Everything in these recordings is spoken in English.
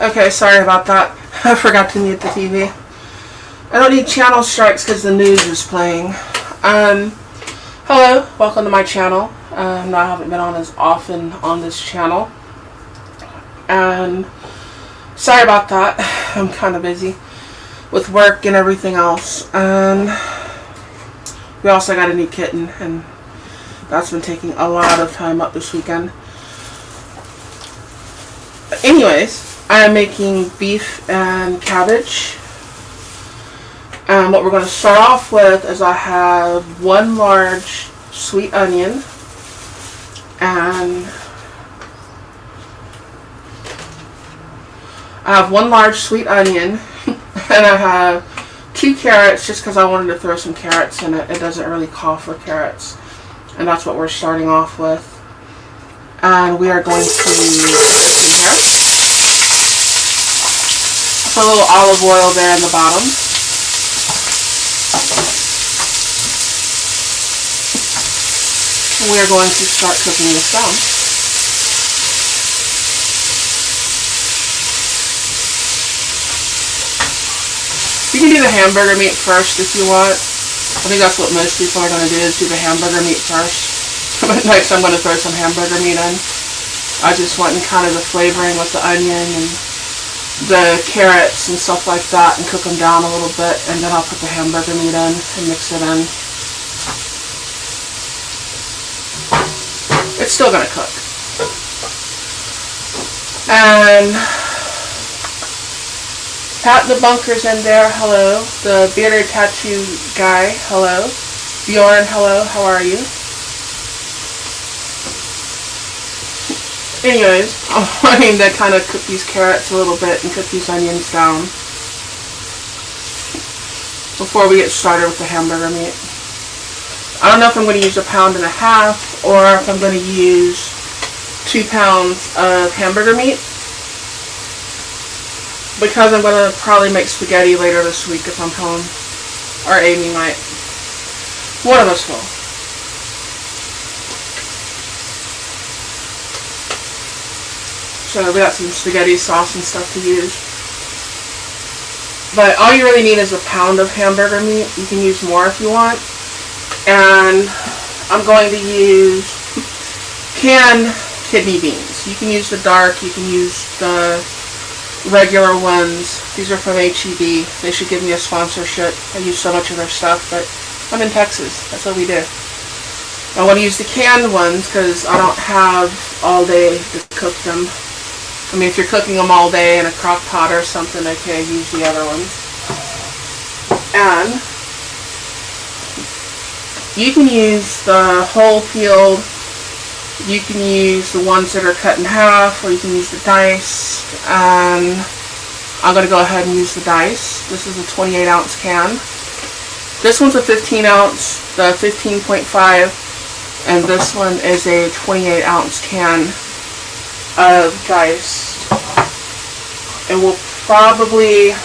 Okay, sorry about that. I forgot to mute the TV. I don't need channel strikes because the news is playing. Hello, welcome to my channel. I haven't been on as often on this channel. And sorry about that. I'm kind of busy with work and everything else. And we also got a new kitten, and that's been taking a lot of time up this weekend. But anyways, I am making beef and cabbage. And what we're going to start off with is I have one large sweet onion and and I have 2 carrots just because I wanted to throw some carrots in it. It doesn't really call for carrots. And that's what we're starting off with. And we are going to put here. Put a little olive oil there in the bottom. We are going to start cooking this down. You can do the hamburger meat first if you want. I think that's what most people are going to do, is do the hamburger meat first. But next I'm going to throw some hamburger meat in. I just want kind of the flavoring with the onion and the carrots and stuff like that, and cook them down a little bit, and then I'll put the hamburger meat in and mix it in. It's still going to cook. And Pat the Bunker's in there, hello. The bearded tattoo guy, hello. Bjorn, hello, how are you? Anyways, I'm wanting to kind of cook these carrots a little bit and cook these onions down before we get started with the hamburger meat. I don't know if I'm going to use 1.5 pounds or if I'm going to use 2 pounds of hamburger meat, because I'm going to probably make spaghetti later this week if I'm home, or Amy might. One of us will. So we got some spaghetti sauce and stuff to use. But all you really need is 1 pound of hamburger meat. You can use more if you want. And I'm going to use canned kidney beans. You can use the dark, you can use the regular ones. These are from HEB. They should give me a sponsorship. I use so much of their stuff, but I'm in Texas. That's what we do. I want to use the canned ones because I don't have all day to cook them. I mean, if you're cooking them all day in a crock pot or something, okay, use the other ones. And you can use the whole peeled, you can use the ones that are cut in half, or you can use the diced. And I'm going to go ahead and use the diced. This is a 28 ounce can. This one's a 15 ounce, the 15.5, and this one is a 28 ounce can of diced. And we'll probably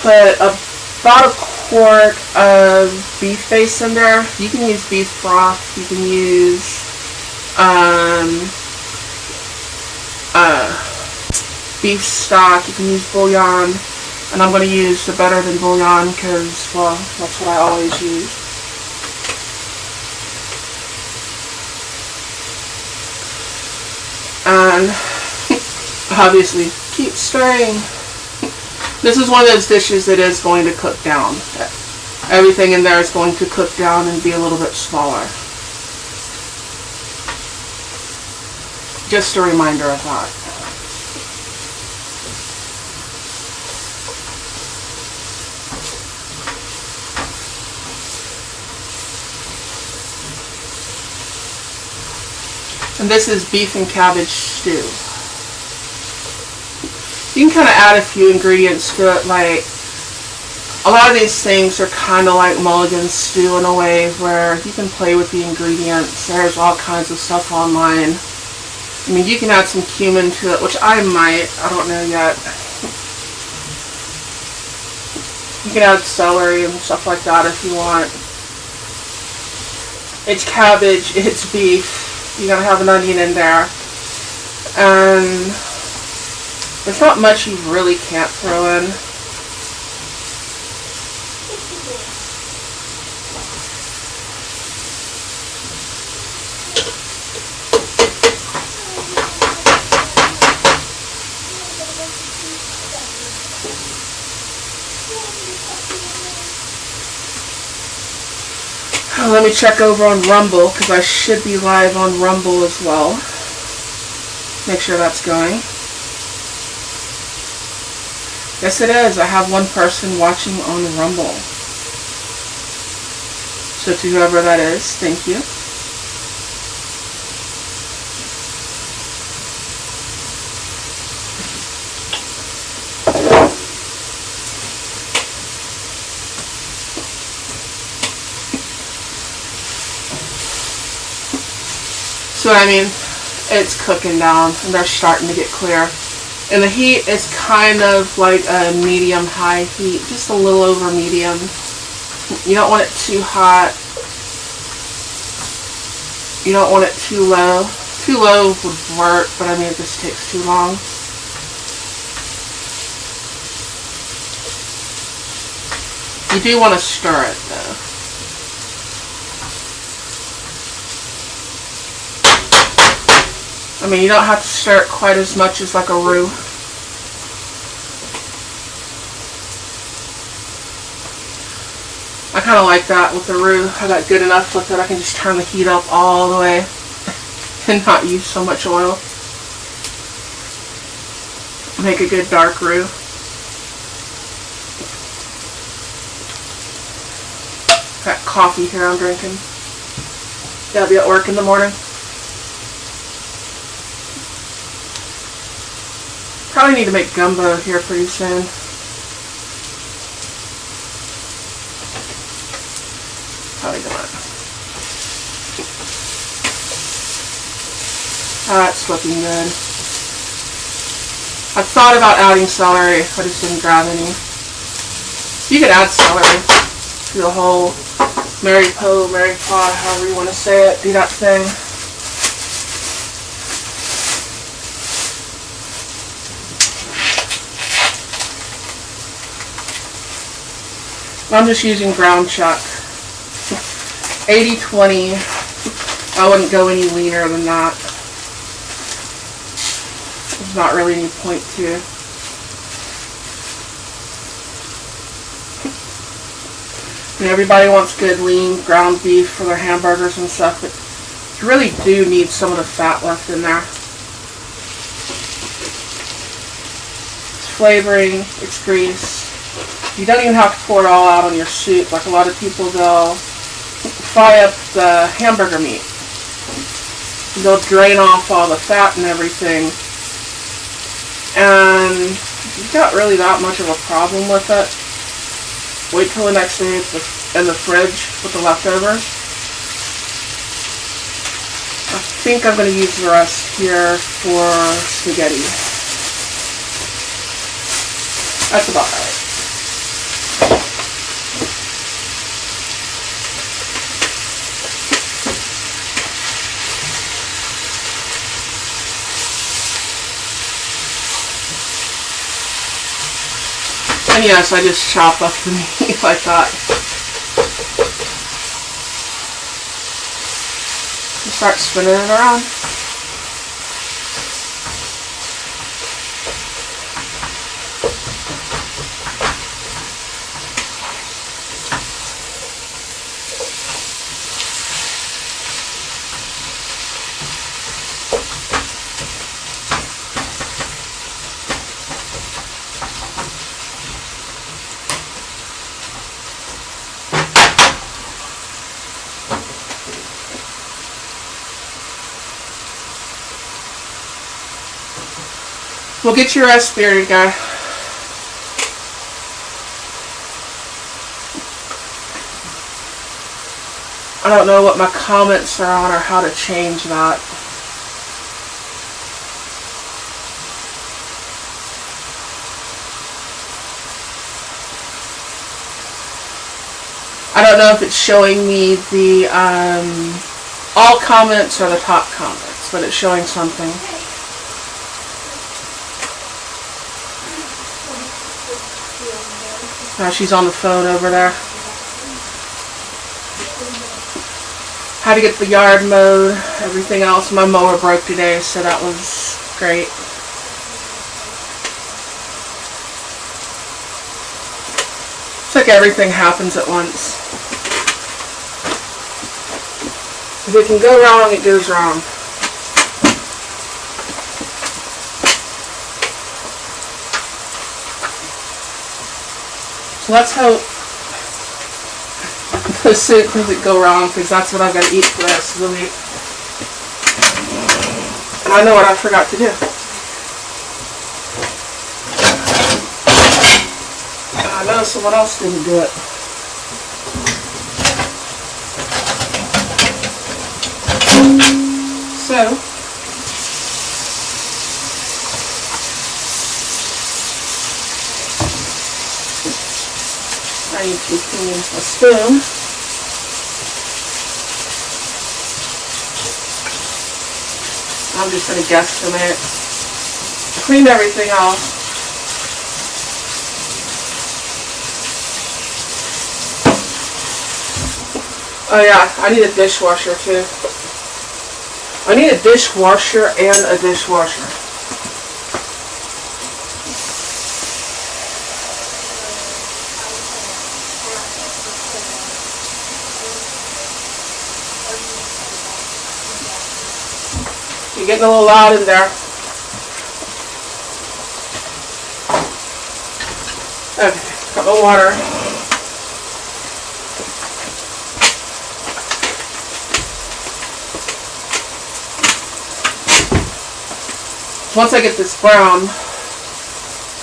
put about 1/4 of beef base in there. You can use beef broth, you can use beef stock, you can use bouillon, and I'm going to use the better than bouillon because, well, that's what I always use. And obviously keep stirring. This is one of those dishes that is going to cook down. Everything in there is going to cook down and be a little bit smaller. Just a reminder of that. And this is beef and cabbage stew. You can kind of add a few ingredients to it, like a lot of these things are kind of like mulligan stew in a way where you can play with the ingredients. There's all kinds of stuff online. I mean, you can add some cumin to it, which I might. I don't know yet. You can add celery and stuff like that if you want. It's cabbage, it's beef. You gotta have an onion in there. And There's not much you really can't throw in. Let me check over on Rumble, because I should be live on Rumble as well. Make sure that's going. Yes, it is. I have one person watching on Rumble. So to whoever that is, thank you. So I mean, it's cooking down and they're starting to get clear. And the heat is kind of like a medium-high heat, just a little over medium. You don't want it too hot. You don't want it too low. Too low would work, but I mean it just takes too long. You do want to stir it though. I mean, you don't have to stir it quite as much as like a roux. I kind of like that with the roux. I got good enough with it. I can just turn the heat up all the way and not use so much oil. Make a good dark roux. Got coffee here I'm drinking. Gotta be at work in the morning. Probably need to make gumbo here pretty soon. Probably not. That's looking good. I thought about adding celery, I just didn't grab any. You could add celery to the whole Mary Po, Mary Pa, however you want to say it. Do that thing. I'm just using ground chuck. 80-20. I wouldn't go any leaner than that. There's not really any point to. And everybody wants good lean ground beef for their hamburgers and stuff, but you really do need some of the fat left in there. It's flavoring, it's grease. You don't even have to pour it all out on your soup. Like a lot of people, they'll fry up the hamburger meat. They'll drain off all the fat and everything. And you've got really that much of a problem with it. Wait till the next day it's in the fridge with the leftovers. I think I'm going to use the rest here for spaghetti. That's about right. And yes, I just chop up the meat like that. And start spinning it around. We'll get your raspberry guy. I don't know what my comments are on or how to change that. I don't know if it's showing me the all comments or the top comments, but it's showing something. She's on the phone over there. Had to get the yard mowed, everything else. My mower broke today, so that was great. It's like everything happens at once. If it can go wrong, it goes wrong. So let's hope the soup doesn't go wrong, because that's what I've got to eat for the rest of the week. And I know what I forgot to do. I know someone else didn't do it. So, I need to clean a spoon. I'm just going to guesstimate. Clean everything off. Oh yeah, I need a dishwasher too. I need a dishwasher and a dishwasher. You're getting a little loud in there. Okay, cup of water. Once I get this brown,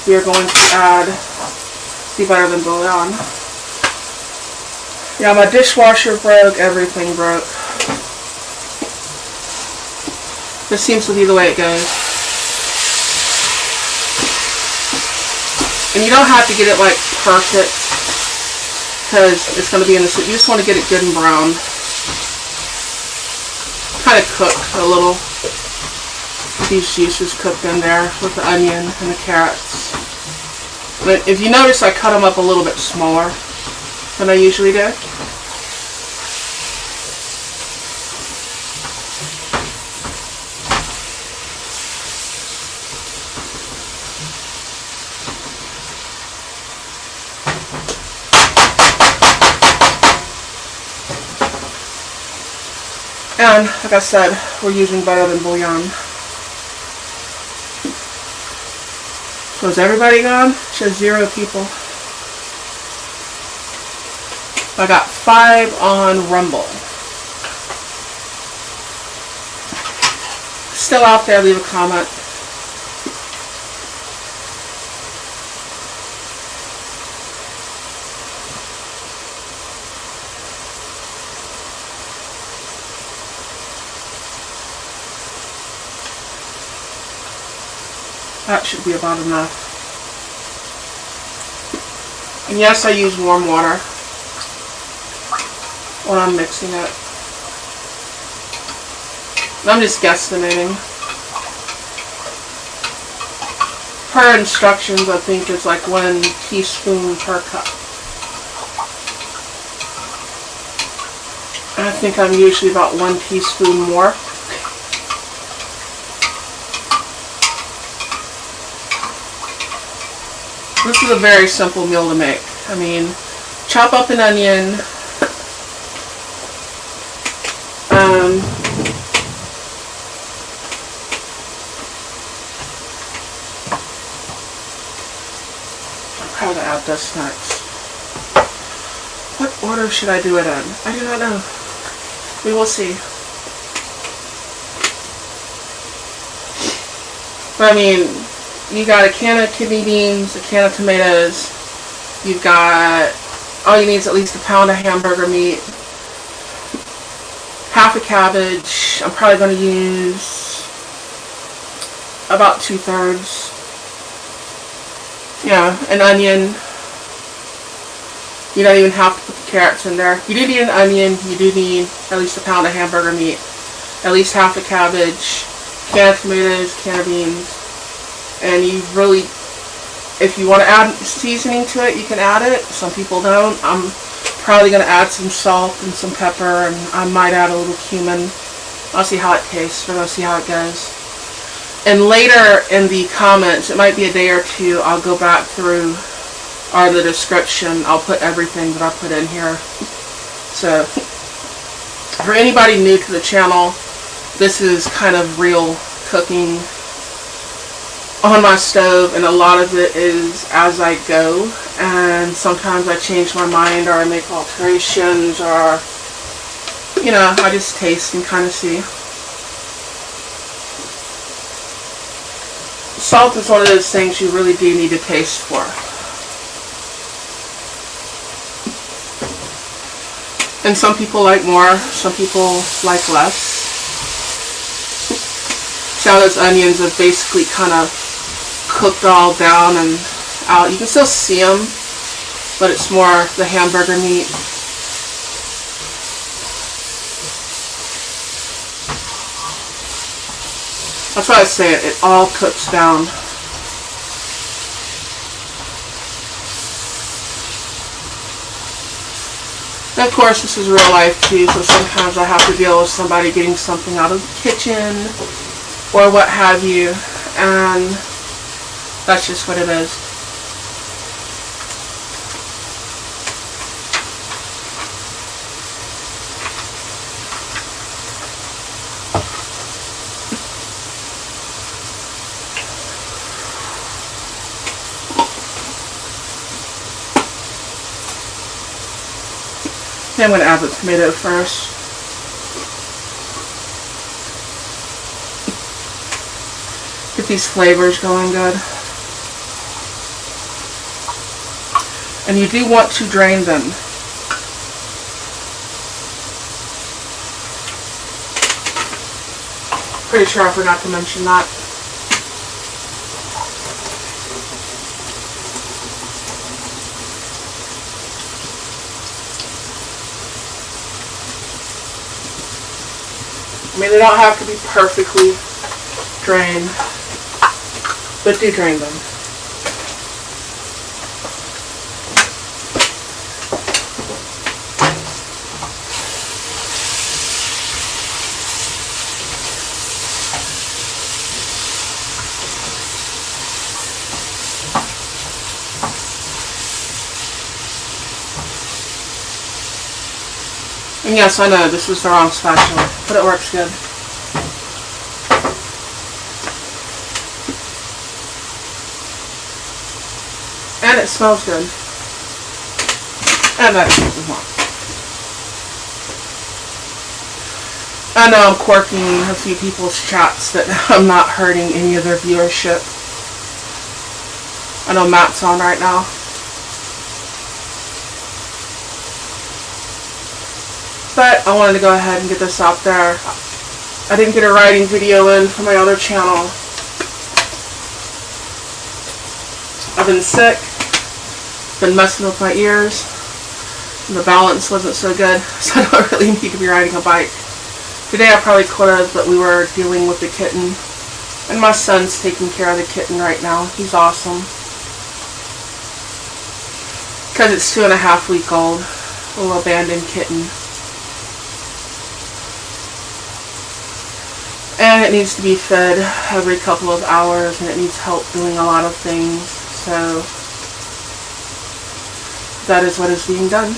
we are going to add the better than bouillon. Yeah, my dishwasher broke, everything broke. This seems to be the way it goes. And you don't have to get it like perfect, because it's going to be in the soup. You just want to get it good and brown. Kind of cooked a little. These juices cooked in there with the onion and the carrots. But if you notice, I cut them up a little bit smaller than I usually do. And like I said, we're using better than bouillon. So is everybody gone? It shows 0 people. I got 5 on Rumble. Still out there, leave a comment. That should be about enough. And yes, I use warm water when I'm mixing it. I'm just guesstimating. Per instructions, I think it's like 1 teaspoon per cup. And I think I'm usually about 1 teaspoon more. This is a very simple meal to make. I mean, chop up an onion, how to add this next. What order should I do it in? I do not know. We will see. But I mean, you got a can of kidney beans, a can of tomatoes. You've got, all you need is at least a pound of hamburger meat, half a cabbage. I'm probably going to use about 2/3. Yeah, an onion. You don't even have to put the carrots in there. You do need an onion. You do need at least a pound of hamburger meat, at least half a cabbage, can of tomatoes, can of beans. And you really If you want to add seasoning to it, you can add it. Some people don't. I'm probably going to add some salt and some pepper, and I might add a little cumin. I'll see how it tastes. We're going to see how it goes. And later in the comments, it might be a day or two, I'll go back through, or the description, I'll put everything that I put in here. So, for anybody new to the channel, this is kind of real cooking on my stove, and a lot of it is as I go, and sometimes I change my mind, or I make alterations, or, you know, I just taste and kind of see. Salt is one of those things you really do need to taste for. And some people like more, some people like less. See how those onions have basically kind of cooked all down and out. You can still see them, but it's more the hamburger meat. That's why I say it all cooks down. And of course, this is real life too, so sometimes I have to deal with somebody getting something out of the kitchen or what have you, and that's just what it is. I'm going to add the tomato first. Get these flavors going good. And you do want to drain them. Pretty sure I forgot to mention that. I mean, they don't have to be perfectly drained, but do drain them. And yes, I know this is the wrong spatula, but it works good. And it smells good. And that's what we want. I know I'm quirking a few people's chats that I'm not hurting any of their viewership. I know Matt's on right now. But I wanted to go ahead and get this out there. I didn't get a writing video in for my other channel. I've been sick, been messing with my ears, and the balance wasn't so good, so I don't really need to be riding a bike. Today I probably could have, but we were dealing with the kitten, and my son's taking care of the kitten right now. He's awesome. Because it's 2.5 weeks old, a little abandoned kitten. And it needs to be fed every couple of hours, and it needs help doing a lot of things, so that is what is being done.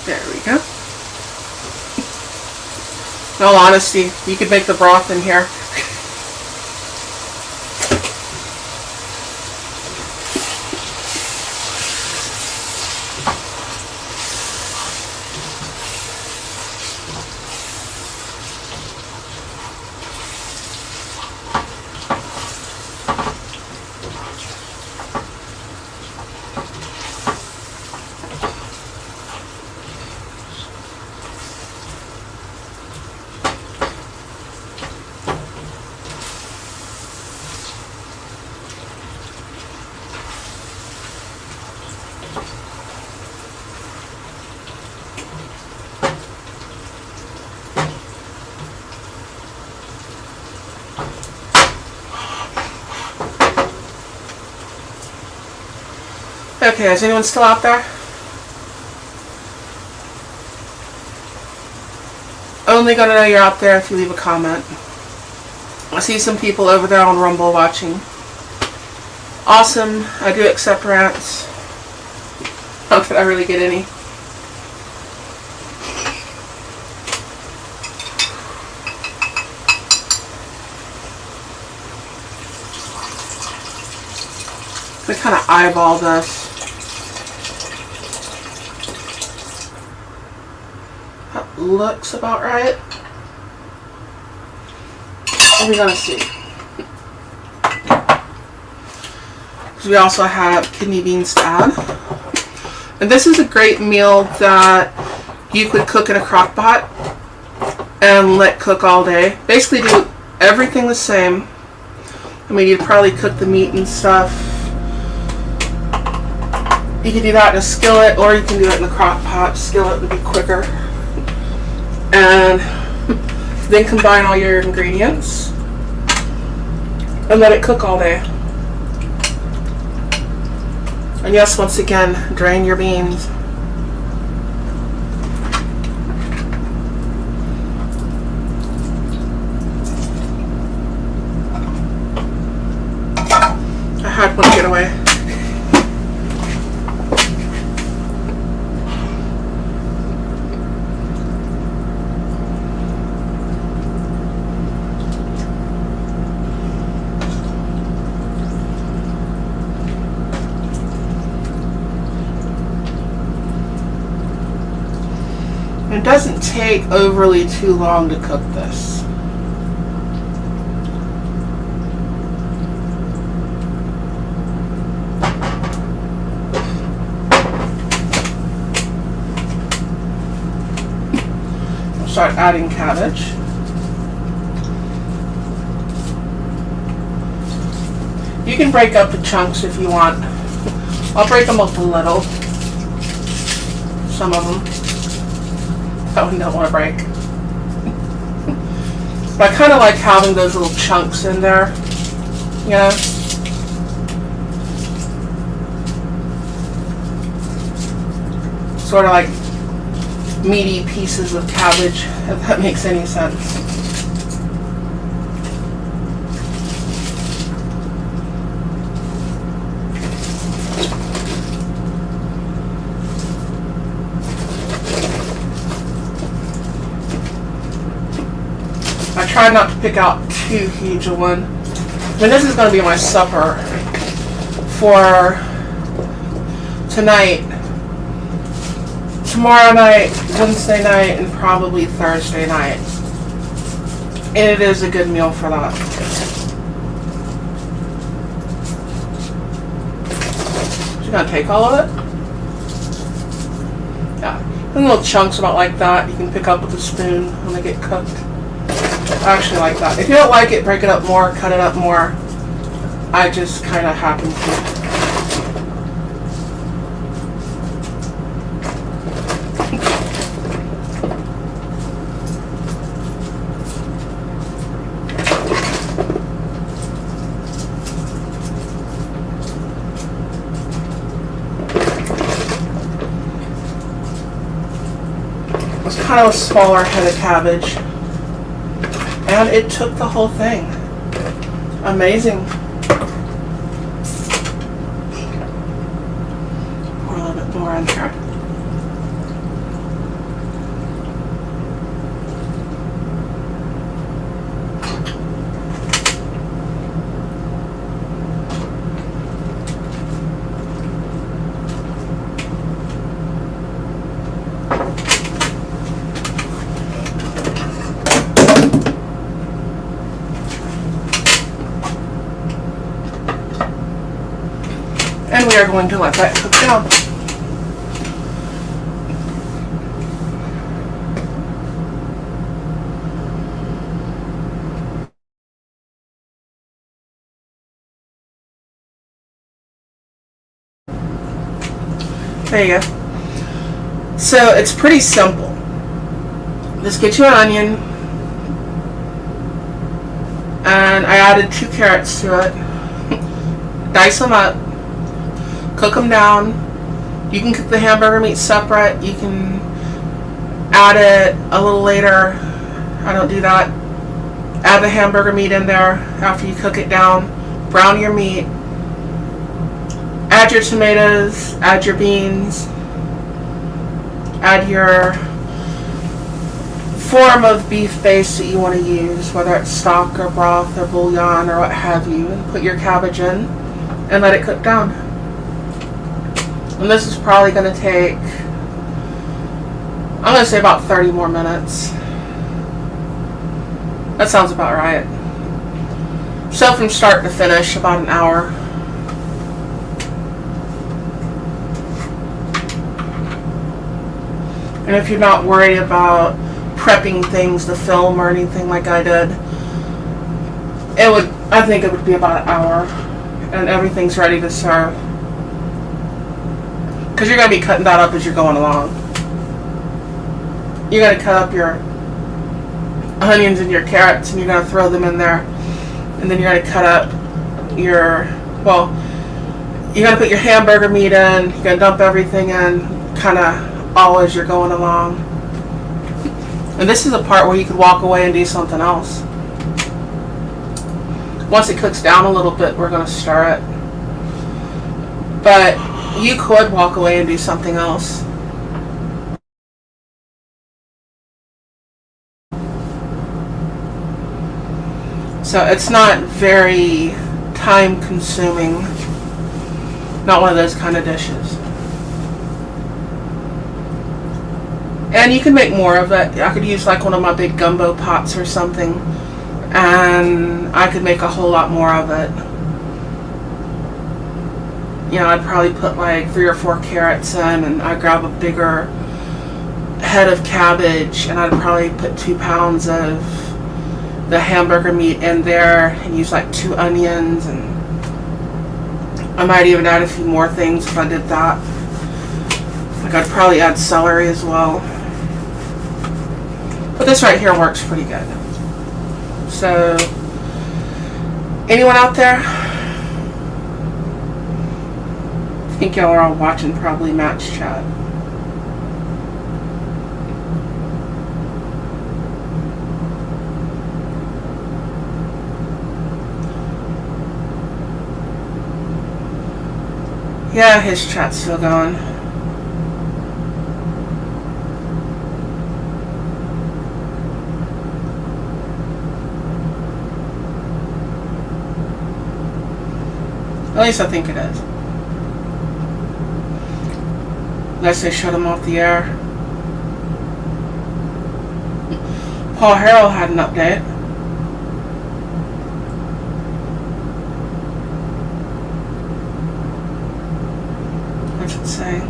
There we go. In all honesty, you could make the broth in here. Okay, is anyone still out there? Only gonna know you're out there if you leave a comment. I see some people over there on Rumble watching. Awesome. I do accept rants. Not that I really get any. I kind of eyeball this. That looks about right. We're gonna see. So we also have kidney beans to add. And this is a great meal that you could cook in a crock pot and let cook all day. Basically do everything the same. I mean, you'd probably cook the meat and stuff. You can do that in a skillet, or you can do it in a crock pot. Skillet would be quicker. And then combine all your ingredients and let it cook all day. And yes, once again, drain your beans. I had one get away. It doesn't take overly too long to cook this. I'll start adding cabbage. You can break up the chunks if you want. I'll break them up a little. Some of them. That one don't want to break. But I kind of like having those little chunks in there. You know? Sort of like meaty pieces of cabbage, if that makes any sense. I tried not to pick out too huge a one. I mean, this is going to be my supper for tonight, tomorrow night, Wednesday night, and probably Thursday night. And it is a good meal for that. You're going to take all of it? Yeah. And little chunks about like that you can pick up with a spoon when they get cooked. I actually like that. If you don't like it, break it up more, cut it up more. I just kind of happen to. It was kind of a smaller head of cabbage. And it took the whole thing. Amazing. Pour a little bit more in here. And we are going to let that cook down. There you go. So it's pretty simple. Just get you an onion, and I added 2 carrots to it. Dice them up. Cook them down. You can cook the hamburger meat separate. You can add it a little later. I don't do that. Add the hamburger meat in there after you cook it down. Brown your meat. Add your tomatoes. Add your beans. Add your form of beef base that you want to use, whether it's stock or broth or bouillon or what have you, and put your cabbage in and let it cook down. And this is probably going to take, I'm going to say about 30 more minutes. That sounds about right. So from start to finish, about an hour. And if you're not worried about prepping things to film or anything like I did, I think it would be about an hour and everything's ready to serve. Because you're going to be cutting that up as you're going along. You're going to cut up your onions and your carrots and you're going to throw them in there. And then you're going to cut up you're going to put your hamburger meat in, you're going to dump everything in, kind of all as you're going along. And this is a part where you could walk away and do something else. Once it cooks down a little bit, we're going to stir it. But you could walk away and do something else. So it's not very time consuming. Not one of those kind of dishes. And you can make more of it. I could use like one of my big gumbo pots or something. And I could make a whole lot more of it. You know, I'd probably put like 3 or 4 carrots in, and I'd grab a bigger head of cabbage, and I'd probably put 2 pounds of the hamburger meat in there, and use like 2 onions, and I might even add a few more things if I did that. Like I'd probably add celery as well. But this right here works pretty good. So, anyone out there? I think y'all are all watching probably Matt's chat. Yeah, his chat's still going. At least I think it is. Unless they shut him off the air. Paul Harrell had an update. What's it say?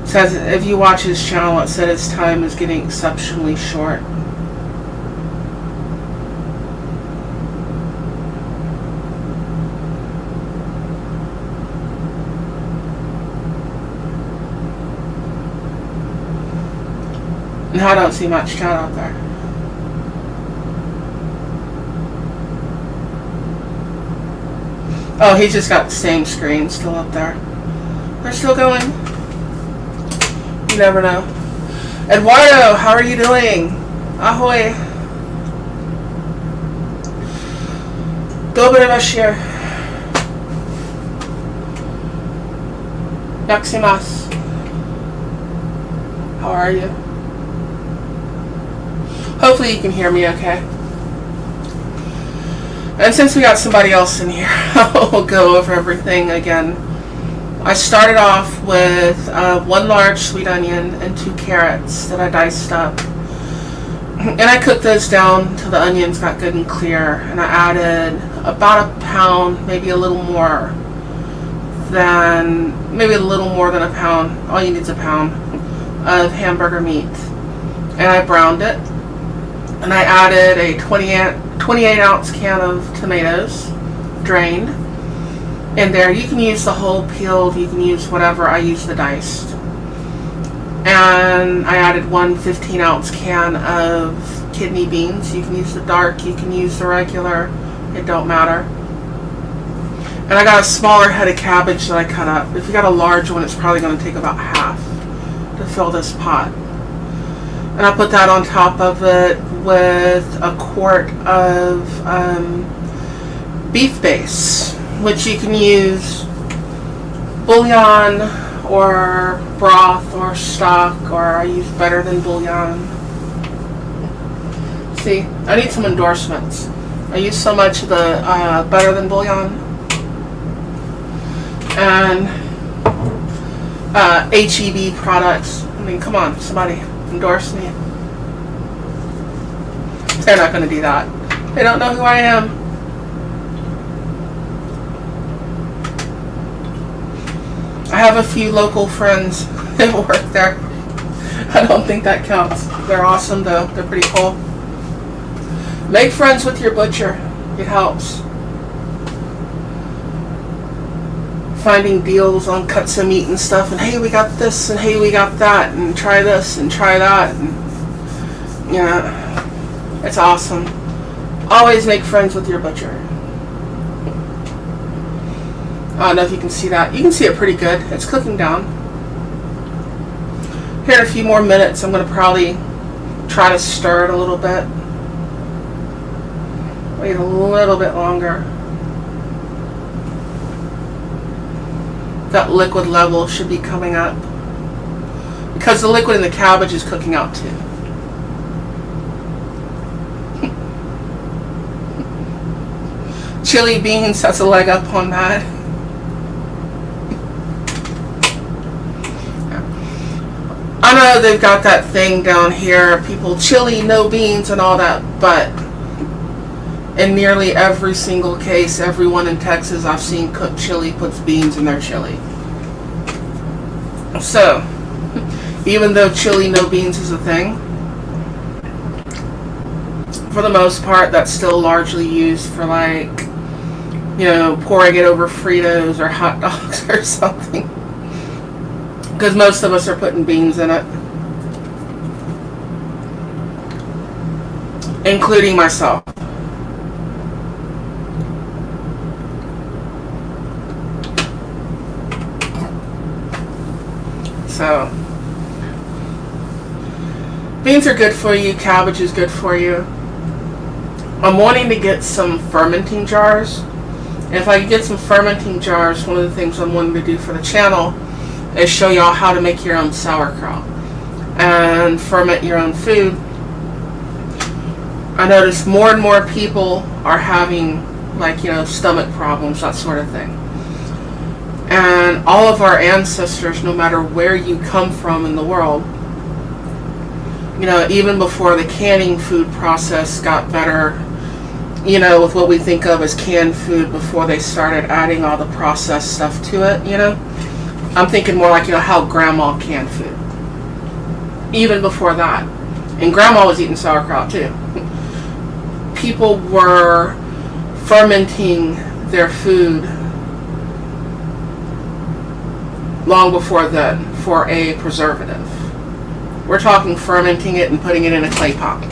It says if you watch his channel, it said his time is getting exceptionally short. And I don't see much chat out there. Oh, he's just got the same screen still up there. They're still going. You never know. Eduardo, how are you doing? Ahoy. Dobre večer. Jak si mas? How are you? Hopefully you can hear me okay. And since we got somebody else in here, I'll go over everything again. I started off with 1 large sweet onion and 2 carrots that I diced up. And I cooked those down till the onions got good and clear. And I added about a pound, maybe a little more than a pound. All you need is a pound of hamburger meat. And I browned it. And I added a 28 ounce can of tomatoes, drained. In there, you can use the whole peeled, you can use whatever, I use the diced. And I added one 15-ounce can of kidney beans. You can use the dark, you can use the regular, it don't matter. And I got a smaller head of cabbage that I cut up. If you got a large one, it's probably going to take about half to fill this pot. And I put that on top of it with a quart of beef base, which you can use bouillon or broth or stock, or I use better than bouillon. See, I need some endorsements. I use so much of the better than bouillon and HEB products. I mean, come on, somebody endorse me. They're not going to do that. They don't know who I am. I have a few local friends that work there. I don't think that counts. They're awesome though. They're pretty cool. Make friends with your butcher. It helps. Finding deals on cuts of meat and stuff, and hey, we got this, and hey, we got that, and try this and try that, and it's awesome. Always make friends with your butcher. I don't know if you can see that. You can see it pretty good. It's cooking down. Here in a few more minutes, I'm going to probably try to stir it a little bit. Wait a little bit longer. That liquid level should be coming up, because the liquid in the cabbage is cooking out too. Chili beans, that's a leg up on that. I know they've got that thing down here, people, chili, no beans and all that, but in nearly every single case, everyone in Texas I've seen cook chili puts beans in their chili. So, even though chili, no beans is a thing, for the most part, that's still largely used for, like, pouring it over Fritos or hot dogs or something. Because most of us are putting beans in it. Including myself. So, beans are good for you, cabbage is good for you. I'm wanting to get some fermenting jars. And if I can get some fermenting jars, one of the things I'm wanting to do for the channel is show y'all how to make your own sauerkraut and ferment your own food. I notice more and more people are having, like, stomach problems, that sort of thing. And all of our ancestors, no matter where you come from in the world, even before the canning food process got better, with what we think of as canned food, before they started adding all the processed stuff to it, I'm thinking more like, how grandma canned food. Even before that. And grandma was eating sauerkraut too. People were fermenting their food long before then for a preservative. We're talking fermenting it and putting it in a clay pot,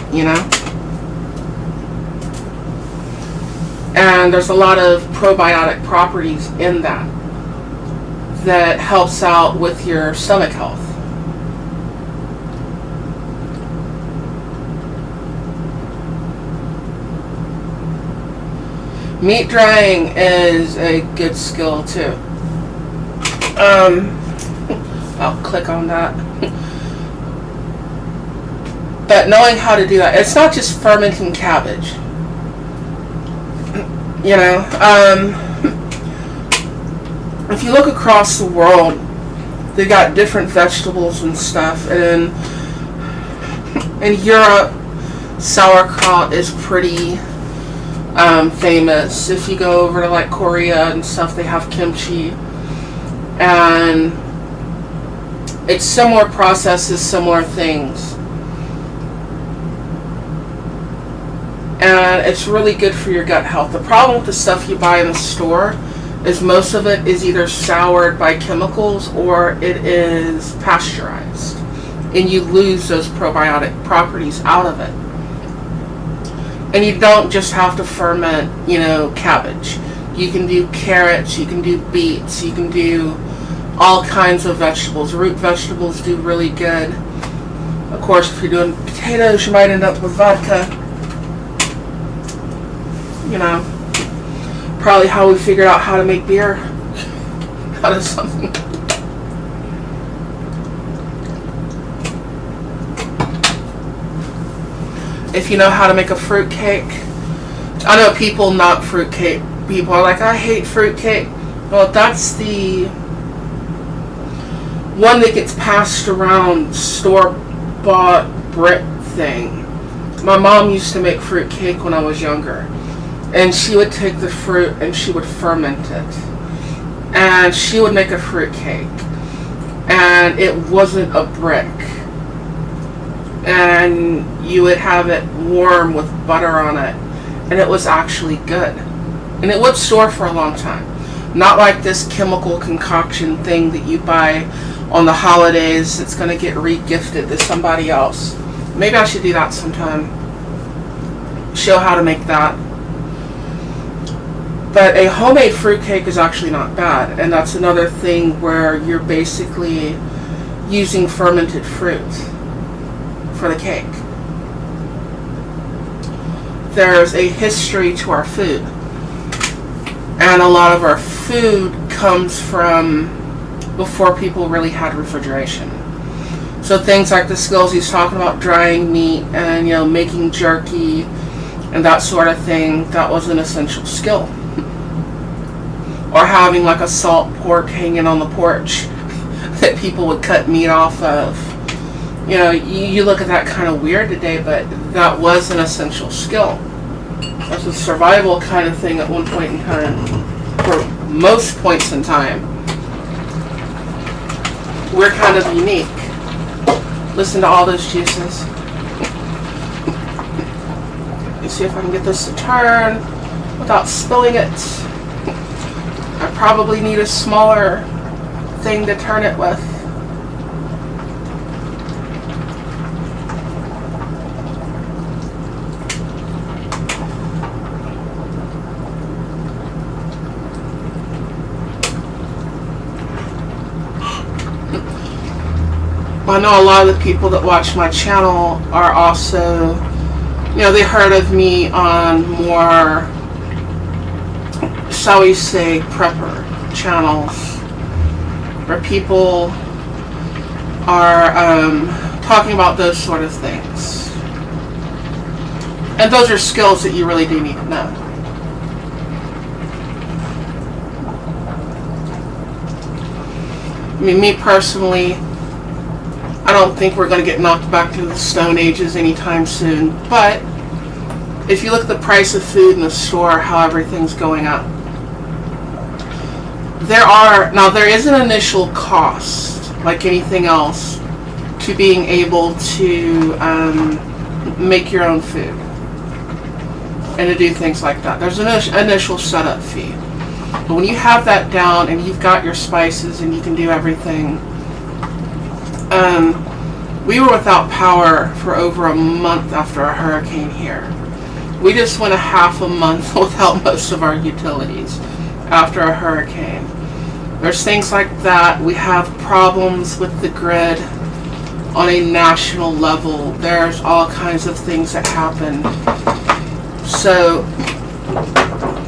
And there's a lot of probiotic properties in that helps out with your stomach health. Meat drying is a good skill too. I'll click on that. But knowing how to do that, it's not just fermenting cabbage. If you look across the world, they got different vegetables and stuff. And in Europe, sauerkraut is pretty famous. If you go over to like Korea and stuff, they have kimchi. And it's similar processes, similar things. And it's really good for your gut health. The problem with the stuff you buy in the store is most of it is either soured by chemicals or it is pasteurized. and you lose those probiotic properties out of it. And you don't just have to ferment, cabbage. You can do carrots, you can do beets, you can do all kinds of vegetables. Root vegetables do really good. Of course, if you're doing potatoes, you might end up with vodka. Probably how we figured out how to make beer out of something. If you know how to make a fruit cake. I know people not fruit cake. People are like, I hate fruit cake. Well, that's the one that gets passed around, store-bought brick thing. My mom used to make fruit cake when I was younger. And she would take the fruit and she would ferment it. And she would make a fruit cake. And it wasn't a brick. And you would have it warm with butter on it. And it was actually good. And it would store for a long time. Not like this chemical concoction thing that you buy on the holidays. It's going to get re-gifted to somebody else. Maybe I should do that sometime. Show how to make that. But a homemade fruit cake is actually not bad. And that's another thing where you're basically using fermented fruit for the cake. There's a history to our food. And a lot of our food comes from before people really had refrigeration. So things like the skills he's talking about, drying meat and making jerky and that sort of thing, that was an essential skill. Or having like a salt pork hanging on the porch that people would cut meat off of. You look at that kind of weird today, but that was an essential skill. That's a survival kind of thing at one point in time. For most points in time. We're kind of unique. Listen to all those juices. Let's see if I can get this to turn without spilling it. I probably need a smaller thing to turn it with. I know a lot of the people that watch my channel are also, they heard of me on more, shall we say, prepper channels, where people are talking about those sort of things. And those are skills that you really do need to know. I mean, me personally, I don't think we're going to get knocked back to the Stone Ages anytime soon. But if you look at the price of food in the store, how everything's going up, there is an initial cost, like anything else, to being able to make your own food and to do things like that. There's an initial setup fee. But when you have that down and you've got your spices and you can do everything, we were without power for over a month after a hurricane here. We just went a half a month without most of our utilities after a hurricane. There's things like that. We have problems with the grid on a national level. There's all kinds of things that happen. So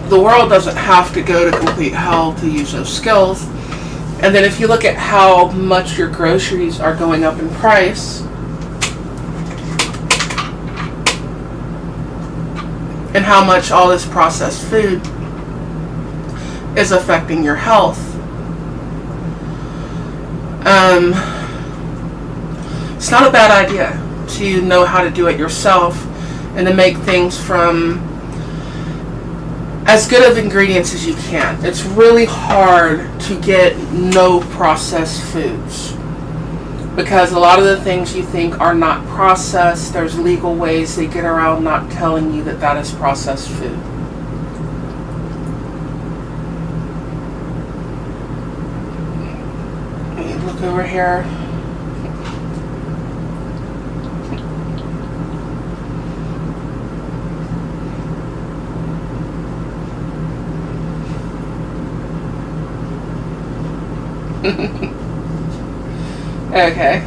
the world doesn't have to go to complete hell to use those skills. And then if you look at how much your groceries are going up in price, and how much all this processed food is affecting your health, it's not a bad idea to know how to do it yourself and to make things from as good of ingredients as you can. It's really hard to get no processed foods because a lot of the things you think are not processed, there's legal ways they get around not telling you that that is processed food. Look over here. Okay.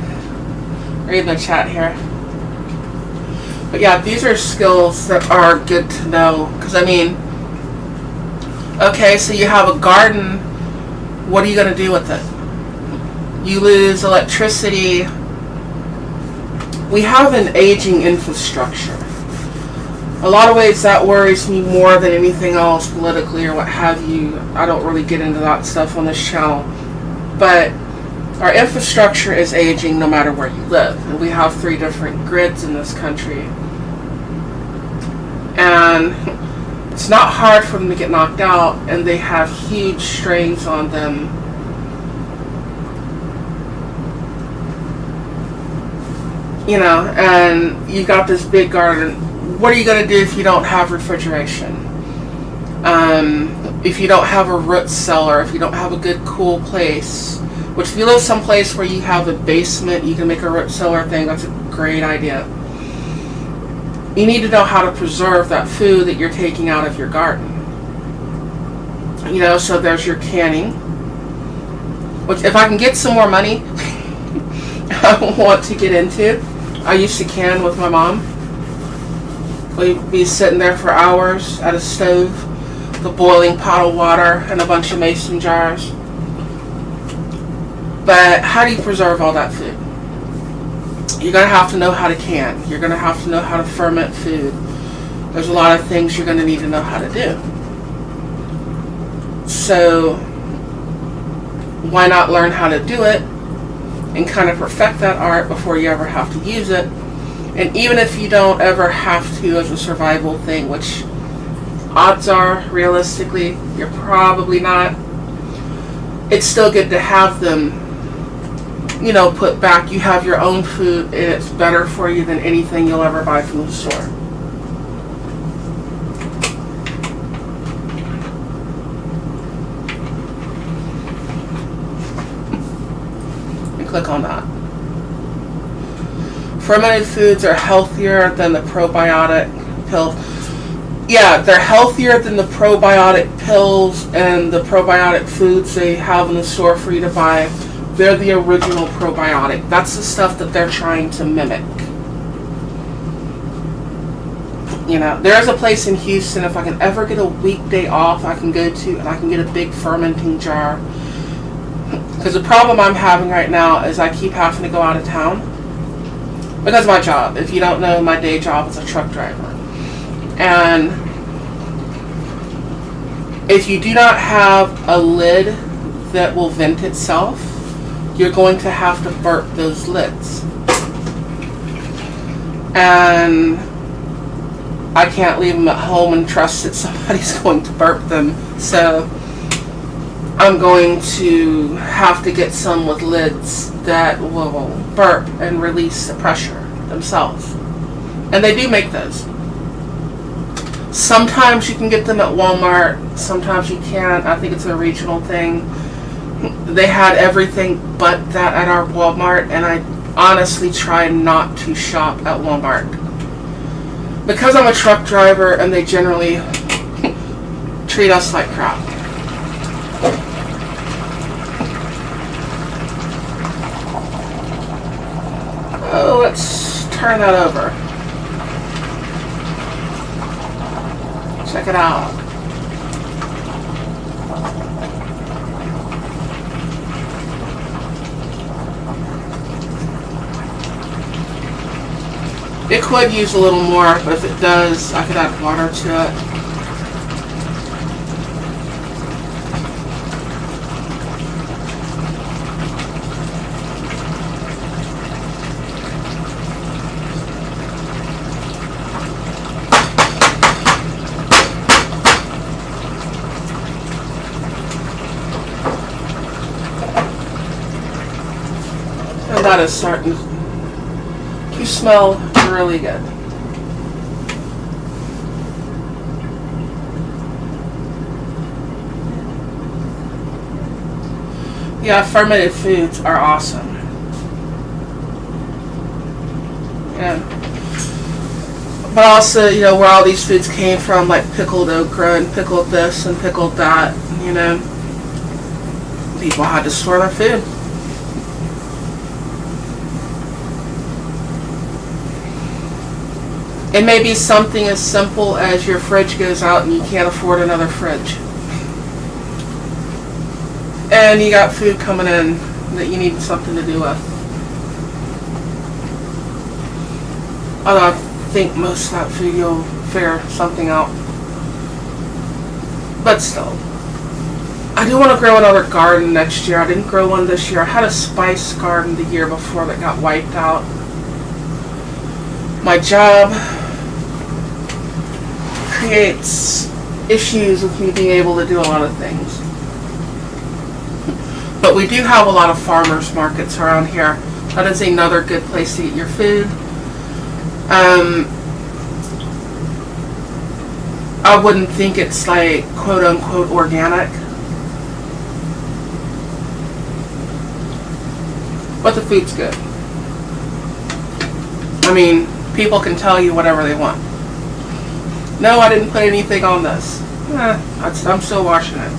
Reading the chat here. But yeah, these are skills that are good to know. Because, I mean, okay, so you have a garden. What are you going to do with it? You lose electricity. We have an aging infrastructure. A lot of ways that worries me more than anything else, politically or what have you. I don't really get into that stuff on this channel. But our infrastructure is aging no matter where you live. And we have 3 different grids in this country. And it's not hard for them to get knocked out, and they have huge strains on them. You know, and you got this big garden. What are you going to do if you don't have refrigeration? If you don't have a root cellar, if you don't have a good cool place, which if you live someplace where you have a basement, you can make a root cellar thing, that's a great idea. You need to know how to preserve that food that you're taking out of your garden. You know, so there's your canning, which if I can get some more money, I want to get into. I used to can with my mom. We'd be sitting there for hours at a stove, the boiling pot of water and a bunch of mason jars. But how do you preserve all that food? You're going to have to know how to can. You're going to have to know how to ferment food. There's a lot of things you're going to need to know how to do. So why not learn how to do it and kind of perfect that art before you ever have to use it? And even if you don't ever have to as a survival thing, which odds are, realistically, you're probably not, it's still good to have them, you know, put back. You have your own food, and it's better for you than anything you'll ever buy from the store. And click on that. Fermented foods are healthier than the probiotic pills. Yeah, they're healthier than the probiotic pills and the probiotic foods they have in the store for you to buy. They're the original probiotic. That's the stuff that they're trying to mimic. You know, there's a place in Houston, if I can ever get a weekday off, I can go to, and I can get a big fermenting jar. Because the problem I'm having right now is I keep having to go out of town. Because of my job. If you don't know, my day job is a truck driver. And if you do not have a lid that will vent itself, you're going to have to burp those lids. And I can't leave them at home and trust that somebody's going to burp them. So I'm going to have to get some with lids that will burp and release the pressure themselves. And they do make those. Sometimes you can get them at Walmart, sometimes you can't. I think it's a regional thing. They had everything but that at our Walmart, and I honestly try not to shop at Walmart. Because I'm a truck driver and they generally treat us like crap. Oh, let's turn that over. Check it out. It could use a little more, but if it does, I could add water to it. And that is starting to smell really good. Yeah, fermented foods are awesome. Yeah. But also, you know, where all these foods came from, like pickled okra and pickled this and pickled that, you know. People had to store their food. It may be something as simple as your fridge goes out and you can't afford another fridge. And you got food coming in that you need something to do with. Although I think most of that food you'll figure something out. But still. I do want to grow another garden next year. I didn't grow one this year. I had a spice garden the year before that got wiped out. My job creates issues with me being able to do a lot of things. But we do have a lot of farmers markets around here. That is another good place to get your food. I wouldn't think it's like quote unquote organic. But the food's good. I mean, people can tell you whatever they want. No, I didn't put anything on this. I'm still washing it.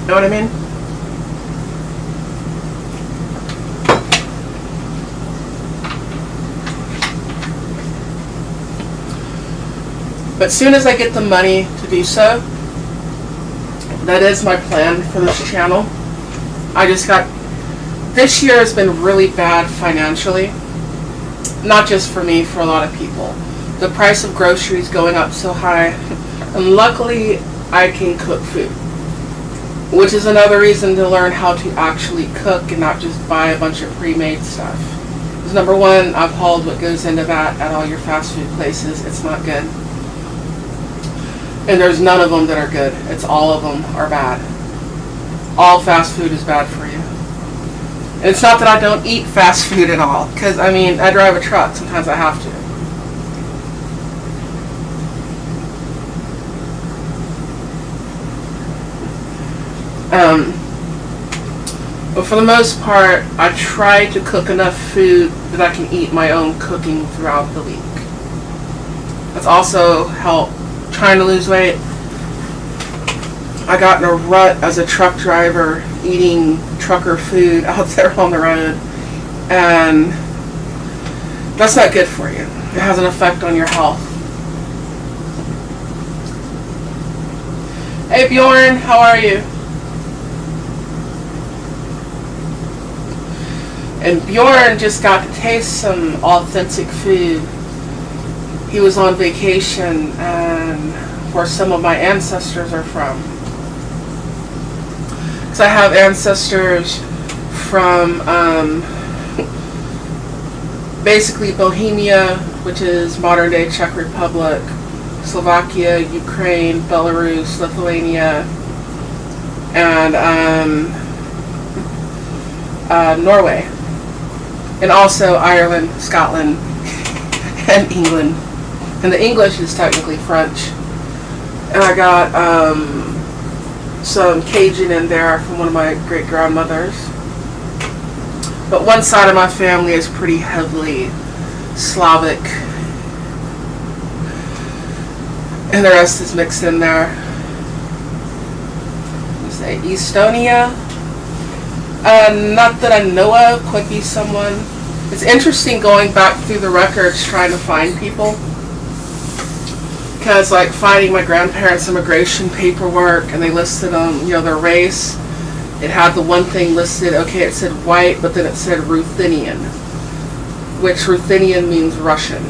Know what I mean? But as soon as I get the money to do so, that is my plan for this channel. This year has been really bad financially. Not just for me, for a lot of people. The price of groceries going up so high. And luckily, I can cook food. Which is another reason to learn how to actually cook and not just buy a bunch of pre-made stuff. Because number one, I've hauled what goes into that at all your fast food places. It's not good. And there's none of them that are good. It's all of them are bad. All fast food is bad for you. And it's not that I don't eat fast food at all. Because, I mean, I drive a truck. Sometimes I have to. But for the most part, I try to cook enough food that I can eat my own cooking throughout the week. That's also helped trying to lose weight. I got in a rut as a truck driver eating trucker food out there on the road, and that's not good for you. It has an effect on your health. Hey Bjorn, how are you? And Bjorn just got to taste some authentic food. He was on vacation and where some of my ancestors are from. Because I have ancestors from basically Bohemia, which is modern day Czech Republic, Slovakia, Ukraine, Belarus, Lithuania, and Norway. And also Ireland, Scotland, and England. And the English is technically French. And I got some Cajun in there from one of my great-grandmothers. But one side of my family is pretty heavily Slavic. And the rest is mixed in there. Let's say Estonia. Not that I know of. Could be someone. It's interesting going back through the records trying to find people. Because, like, finding my grandparents' immigration paperwork, and they listed them, their race. It had the one thing listed, okay, it said white, but then it said Ruthenian. Which Ruthenian means Russian.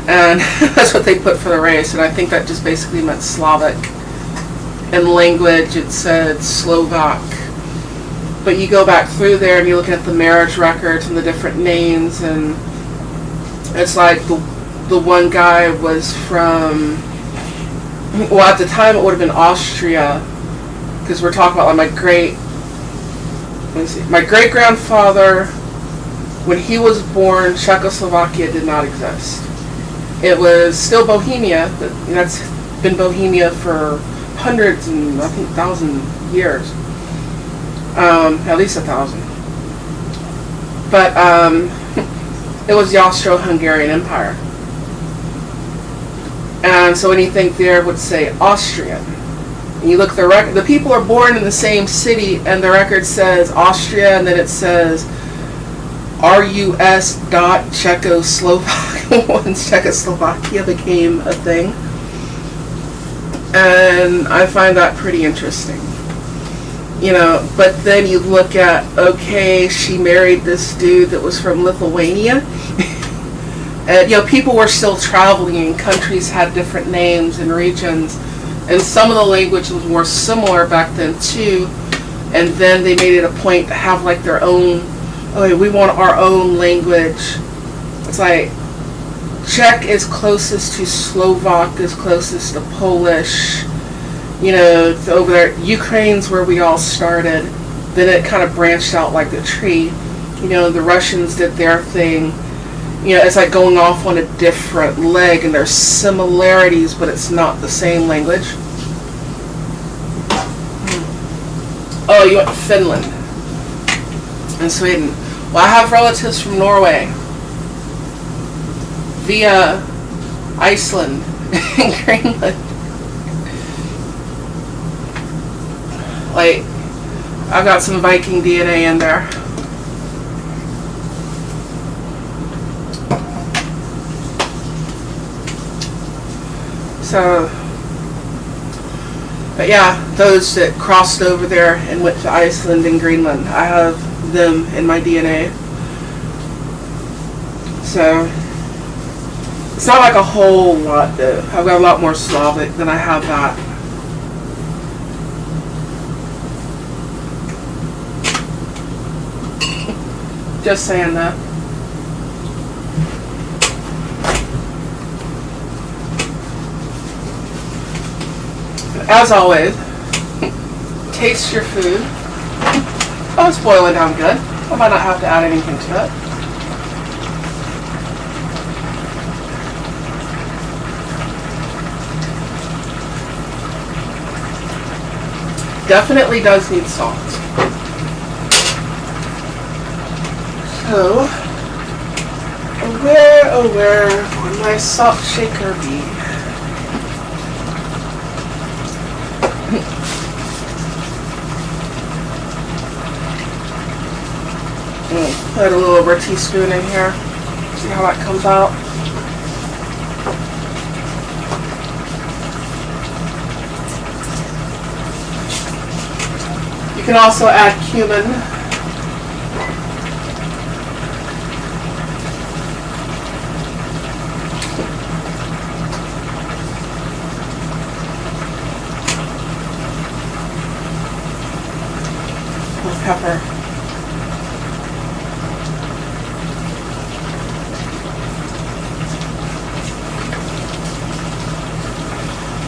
And that's what they put for the race, and I think that just basically meant Slavic. In language, it said Slovak. But you go back through there and you look at the marriage records and the different names, and it's like the one guy was from, well, at the time it would have been Austria, because we're talking about like my great grandfather, when he was born, Czechoslovakia did not exist. It was still Bohemia, but that's been Bohemia for hundreds and I think 1,000 years. At least 1,000. But it was the Austro-Hungarian Empire. And so anything there would say Austrian. And you look the record, the people are born in the same city, and the record says Austria, and then it says RUS dot Czechoslovakia. Once Czechoslovakia became a thing. And I find that pretty interesting. You know, but then you look at, okay, she married this dude that was from Lithuania. And, you know, people were still traveling, and countries had different names and regions. And some of the language was more similar back then, too. And then they made it a point to have, like, their own, okay, we want our own language. It's like, Czech is closest to Slovak, is closest to Polish. You know, it's over there. Ukraine's where we all started. Then it kind of branched out like the tree. You know, the Russians did their thing. You know, it's like going off on a different leg, and there's similarities, but it's not the same language. Oh, you went to Finland and Sweden. Well, I have relatives from Norway via Iceland and Greenland. Like, I've got some Viking DNA in there. So, but yeah, those that crossed over there and went to Iceland and Greenland, I have them in my DNA. So, it's not like a whole lot though. I've got a lot more Slavic than I have that. Just saying that. As always, taste your food. Oh, it's boiling down good. I might not have to add anything to it. Definitely does need salt. So, where would my salt shaker be? Put a little over a teaspoon in here. See how that comes out. You can also add cumin. Pepper.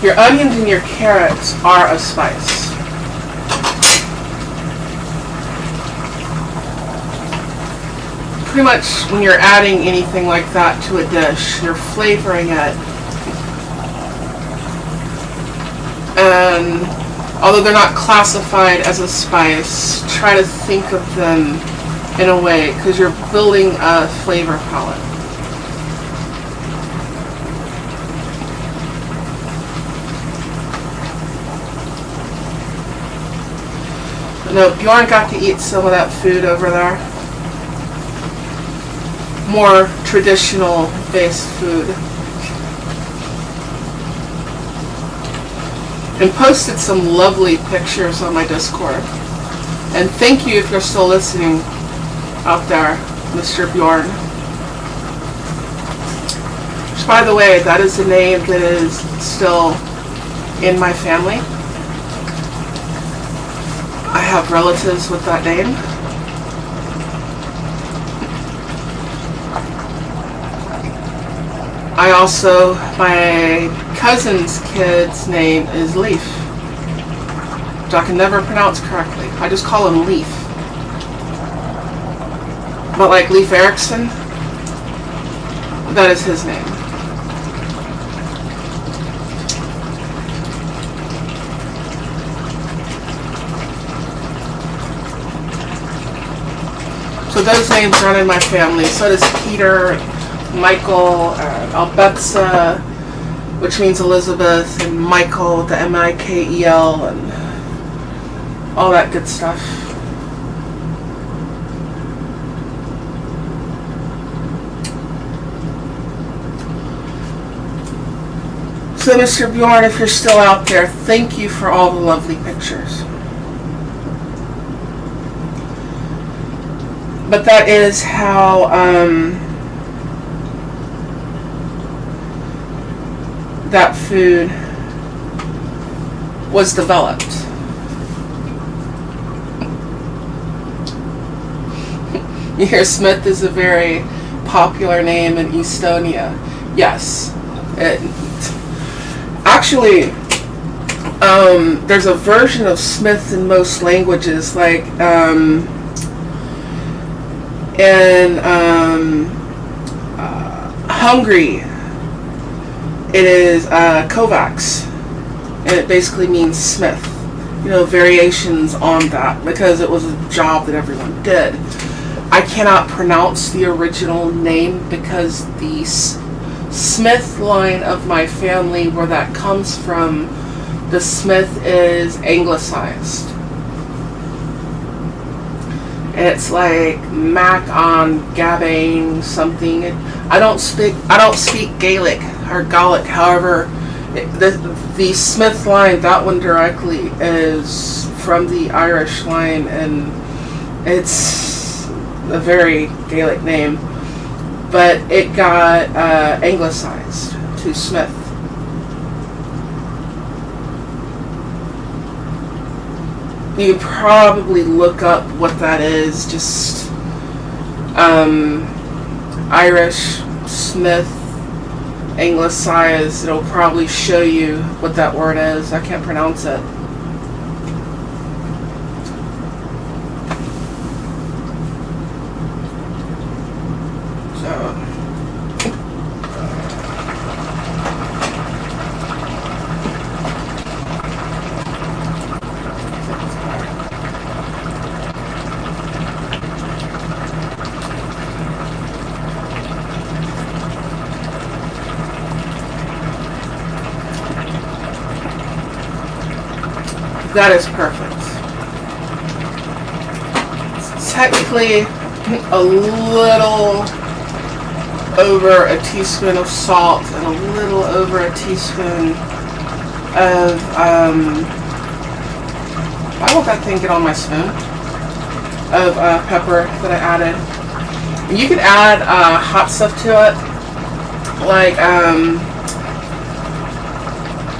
Your onions and your carrots are a spice. Pretty much when you're adding anything like that to a dish, you're flavoring it. And although they're not classified as a spice, try to think of them in a way, because you're building a flavor palette. No, Bjorn got to eat some of that food over there. More traditional based food. And posted some lovely pictures on my Discord. And thank you if you're still listening out there, Mr. Bjorn. Which, by the way, that is a name that is still in my family. I have relatives with that name. I also, my cousin's kid's name is Leaf, which I can never pronounce correctly. I just call him Leaf. But like Leif Erikson, that is his name. So those names run in my family. So does Peter, Michael, Albetsa, which means Elizabeth, and Michael, the Mikel, and all that good stuff. So, Mr. Bjorn, if you're still out there, thank you for all the lovely pictures. But that is how that food was developed. You hear Smith is a very popular name in Estonia. Yes. Actually, there's a version of Smith in most languages, like in Hungary, it is Kovacs, and it basically means Smith. You know, variations on that, because it was a job that everyone did. I cannot pronounce the original name because the Smith line of my family, where that comes from, the Smith is anglicized. And it's like Mac on Gabbane something. I don't speak Gaelic or Gaelic. However, the Smith line, that one directly, is from the Irish line, and it's a very Gaelic name, but it got anglicized to Smith. You can probably look up what that is, just Irish, Smith, anglicized. It'll probably show you what that word is. I can't pronounce it. That is perfect. It's technically a little over a teaspoon of salt and a little over a teaspoon of, why won't that thing get on my spoon? Of pepper that I added. And you can add hot stuff to it, like,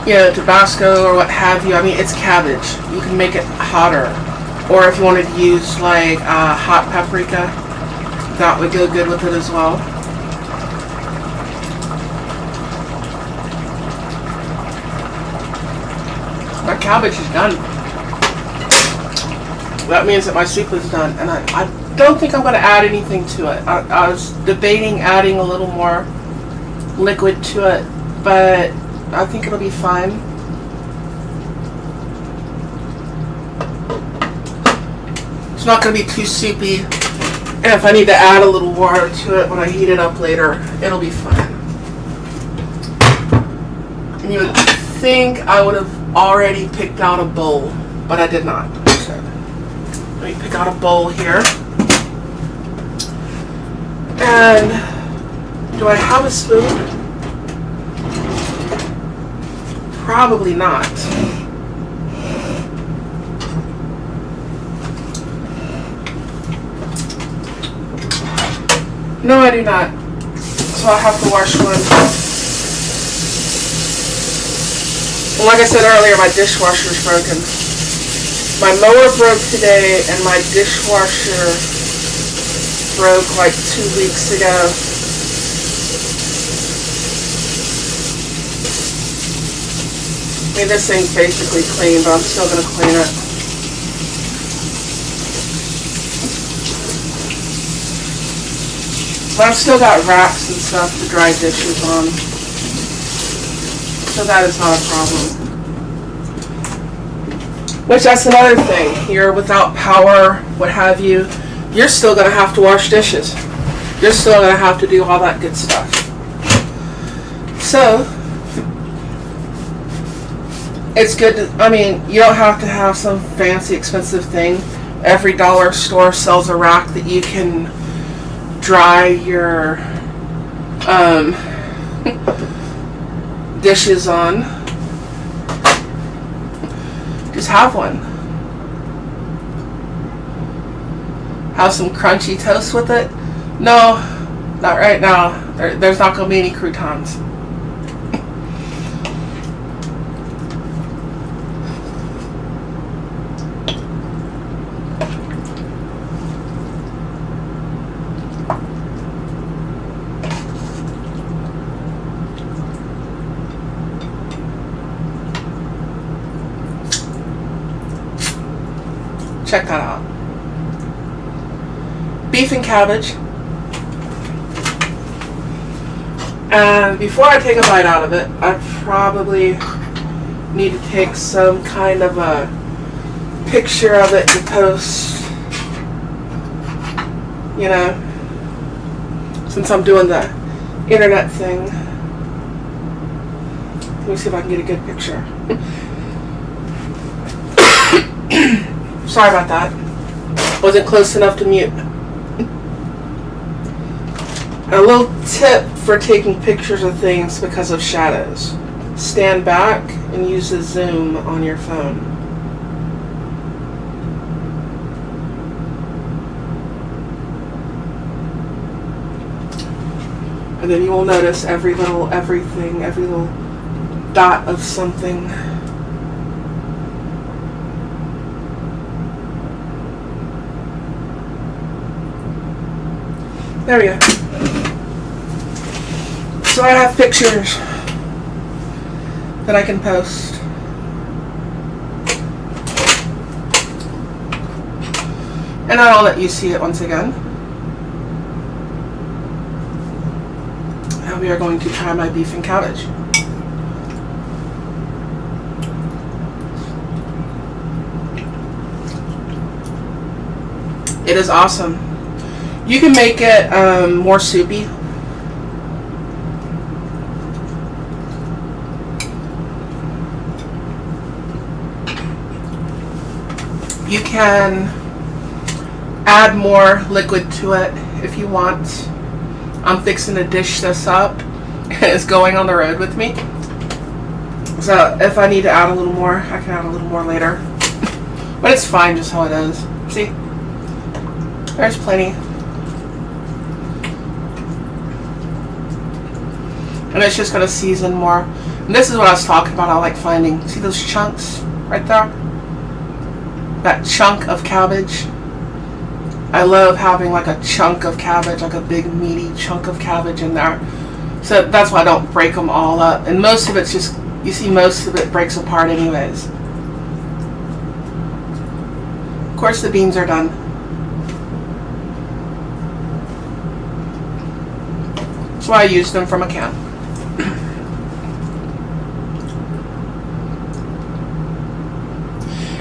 you know, Tabasco or what have you. I mean, it's cabbage. You can make it hotter. Or if you wanted to use like hot paprika, that would go good with it as well. My cabbage is done. That means that my soup is done. And I don't think I'm going to add anything to it. I was debating adding a little more liquid to it, but I think it'll be fine. It's not going to be too soupy. And if I need to add a little water to it when I heat it up later, it'll be fine. And you would think I would have already picked out a bowl, but I did not. So, let me pick out a bowl here. And do I have a spoon? Probably not. No, I do not. So I'll have to wash one. And like I said earlier, my dishwasher is broken. My mower broke today, and my dishwasher broke like 2 weeks ago. I mean, this thing's basically clean, but I'm still going to clean it. But I've still got racks and stuff to dry dishes on. So that is not a problem. Which, that's another thing. You're without power, what have you. You're still going to have to wash dishes. You're still going to have to do all that good stuff. So, It's good to, I mean, you don't have to have some fancy expensive thing. Every dollar store sells a rack that you can dry your dishes on. Just have one. Have some crunchy toast with it. No, not right now. There's not going to be any croutons. Check that out. Beef and cabbage. And before I take a bite out of it, I probably need to take some kind of a picture of it to post. You know, since I'm doing the internet thing. Let me see if I can get a good picture. Sorry about that. Wasn't close enough to mute. A little tip for taking pictures of things because of shadows. Stand back and use the zoom on your phone. And then you will notice every little dot of something. There we go. So I have pictures that I can post. And I'll let you see it once again. And we are going to try my beef and cabbage. It is awesome. You can make it more soupy. You can add more liquid to it if you want. I'm fixing to dish this up. It's going on the road with me. So if I need to add a little more, I can add a little more later. But it's fine just how it is. See? There's plenty. And it's just going to season more. And this is what I was talking about. I like finding, see those chunks right there? That chunk of cabbage. I love having like a chunk of cabbage, like a big meaty chunk of cabbage in there. So that's why I don't break them all up. And most of it's just, you see most of it breaks apart anyways. Of course the beans are done. That's why I use them from a can.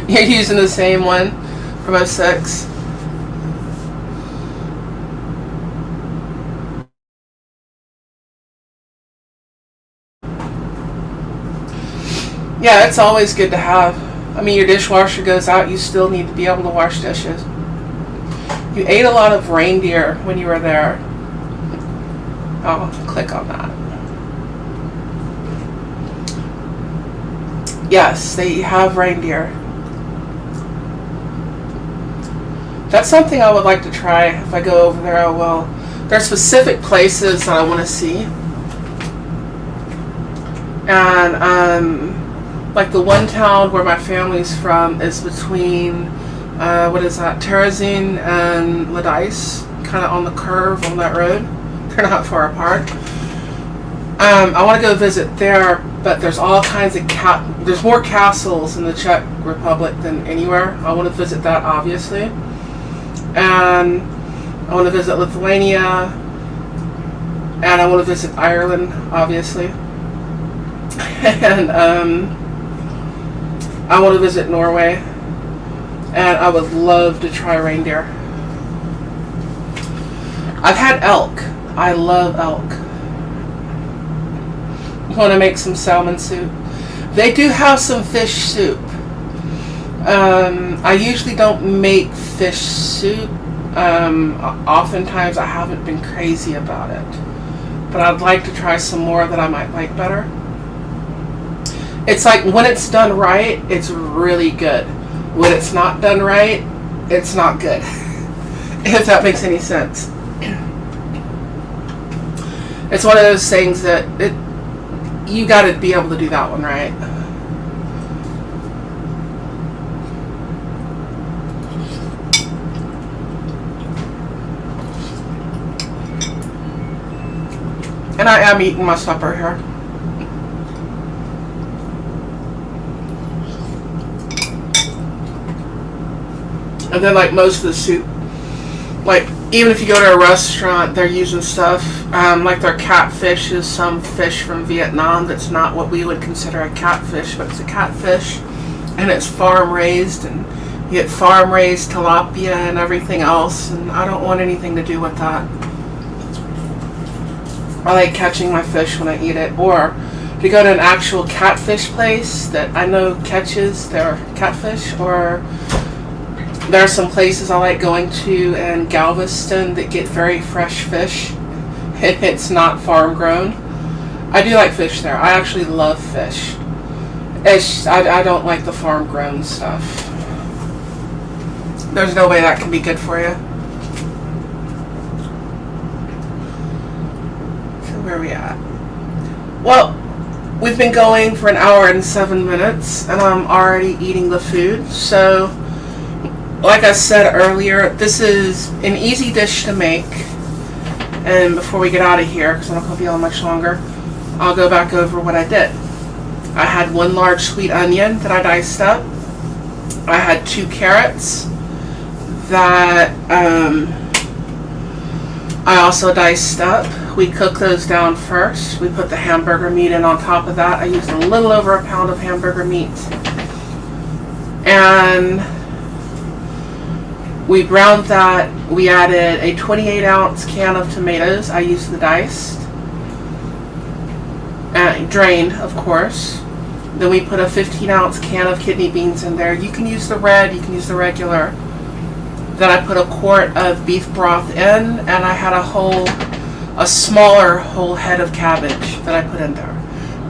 You're using the same one from 06. Yeah, it's always good to have. I mean, your dishwasher goes out, you still need to be able to wash dishes. You ate a lot of reindeer when you were there. I'll click on that. Yes, they have reindeer. That's something I would like to try if I go over there. I will. There are specific places that I want to see. And like the one town where my family's from is between, what is that, Terrazine and Ladice, kind of on the curve on that road. They're not far apart. I want to go visit there, but there's all kinds of there's more castles in the Czech Republic than anywhere. I want to visit that, obviously. And I want to visit Lithuania, and I want to visit Ireland, obviously. And I want to visit Norway, and I would love to try reindeer. I've had elk. I love elk. I want to make some salmon soup. They do have some fish soup. I usually don't make fish soup. Oftentimes I haven't been crazy about it. But I'd like to try some more that I might like better. It's like when it's done right, it's really good. When it's not done right, it's not good. If that makes any sense. It's one of those things that you got to be able to do that one right. And I am eating my supper here. And then like most of the soup, like even if you go to a restaurant, they're using stuff, like their catfish is some fish from Vietnam that's not what we would consider a catfish, but it's a catfish. And it's farm raised, and you get farm raised tilapia and everything else, and I don't want anything to do with that. I like catching my fish when I eat it, or to go to an actual catfish place that I know catches their catfish, or there are some places I like going to in Galveston that get very fresh fish. It's not farm grown. I do like fish there. I actually love fish. I don't like the farm grown stuff. There's no way that can be good for you. Where are we at? Well, we've been going for an hour and 7 minutes, and I'm already eating the food. So, like I said earlier, this is an easy dish to make. And before we get out of here, because I'm not going to be on much longer, I'll go back over what I did. I had 1 large sweet onion that I diced up. I had 2 carrots that I also diced up. We cook those down first. We put the hamburger meat in on top of that. I used a little over a pound of hamburger meat. And we browned that. We added a 28-ounce can of tomatoes. I used the diced. And drained, of course. Then we put a 15-ounce can of kidney beans in there. You can use the red, you can use the regular. Then I put a quart of beef broth in, and I had a smaller whole head of cabbage that I put in there.